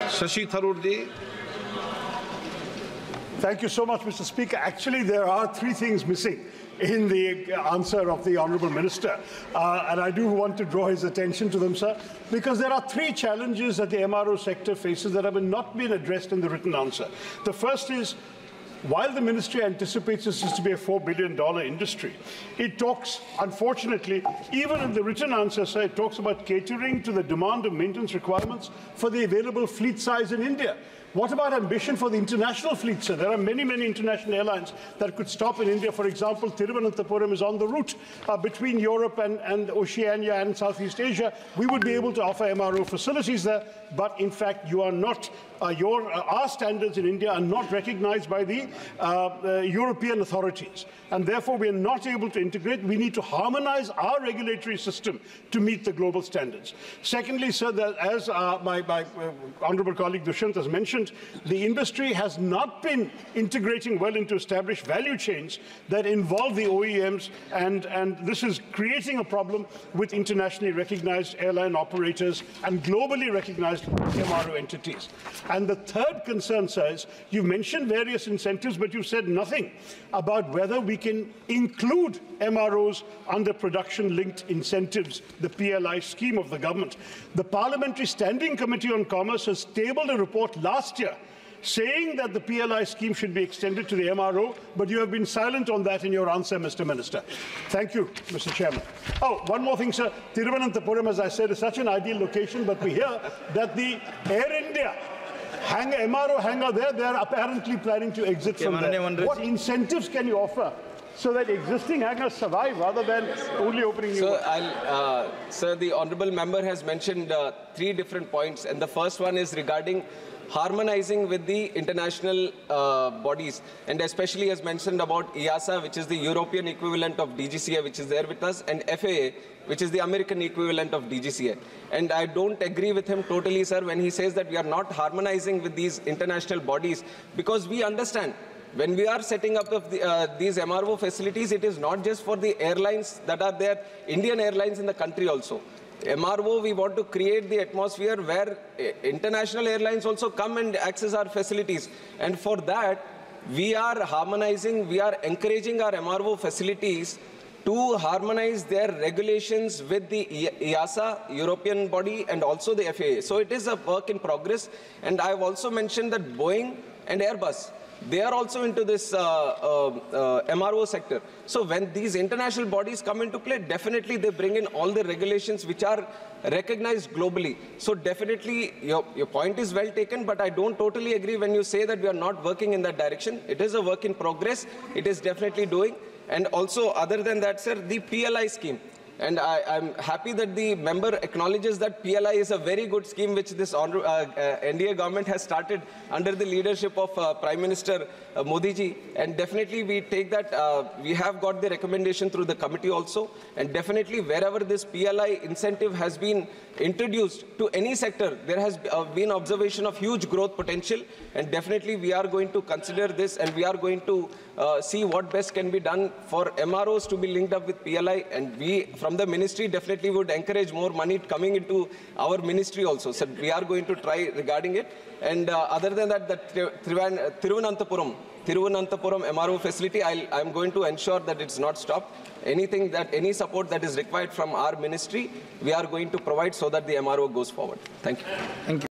Shashi Tharoor. Thank you so much, Mr. Speaker. Actually, there are three things missing in the answer of the Honourable Minister. And I do want to draw his attention to them, sir, because there are three challenges that the MRO sector faces that have not been addressed in the written answer. The first is, while the ministry anticipates this to be a $4 billion industry, it talks, unfortunately, even in the written answer, sir, it talks about catering to the demand of maintenance requirements for the available fleet size in India. What about ambition for the international fleet, sir? There are many, many international airlines that could stop in India. For example, Tiruvananthapuram is on the route between Europe and Oceania and Southeast Asia. We would be able to offer MRO facilities there, but in fact, you are not. Our standards in India are not recognized by the European authorities, and therefore we are not able to integrate. We need to harmonize our regulatory system to meet the global standards. Secondly, sir, that as my honourable colleague Dushyant has mentioned, the industry has not been integrating well into established value chains that involve the OEMs, and this is creating a problem with internationally recognized airline operators and globally recognized MRO entities. And the third concern, sir, is you've mentioned various incentives, but you've said nothing about whether we can include MROs under production-linked incentives, the PLI scheme of the government. The Parliamentary Standing Committee on Commerce has tabled a report last year saying that the PLI scheme should be extended to the MRO, but you have been silent on that in your answer, Mr. Minister. Thank you, Mr. Chairman. Oh, one more thing, sir. Tiruvananthapuram, as I said, is such an ideal location, but we hear that the Air India MRO hangar there, they are apparently planning to exit from there. What incentives can you offer so that existing hangars survive rather than only opening new ones? Sir, the honourable member has mentioned three different points, and the first one is regarding harmonizing with the international bodies, and especially as mentioned about EASA, which is the European equivalent of DGCA, which is there with us, and FAA, which is the American equivalent of DGCA. And I don't agree with him totally, sir, when he says that we are not harmonizing with these international bodies, because we understand when we are setting up these MRO facilities, it is not just for the airlines that are there, Indian airlines in the country also. MRO, we want to create the atmosphere where international airlines also come and access our facilities. And for that, we are harmonizing, we are encouraging our MRO facilities to harmonize their regulations with the EASA, European body, and also the FAA. So it is a work in progress. And I have also mentioned that Boeing and Airbus, they are also into this MRO sector. So when these international bodies come into play, definitely they bring in all the regulations which are recognized globally. So definitely your point is well taken, but I don't totally agree when you say that we are not working in that direction. It is a work in progress. It is definitely doing. And also, other than that, sir, the PLI scheme. And I'm happy that the member acknowledges that PLI is a very good scheme which this NDA government has started under the leadership of Prime Minister Modi ji. And definitely we take that, we have got the recommendation through the committee also. And definitely wherever this PLI incentive has been introduced to any sector, there has been observation of huge growth potential. And definitely we are going to consider this, and we are going to see what best can be done for MROs to be linked up with PLI. And we, from the ministry, definitely would encourage more money coming into our ministry also. So we are going to try regarding it. And other than that, the Tiruvananthapuram MRO facility, I'm going to ensure that it's not stopped. Any support that is required from our ministry, we are going to provide so that the MRO goes forward. Thank you. Thank you.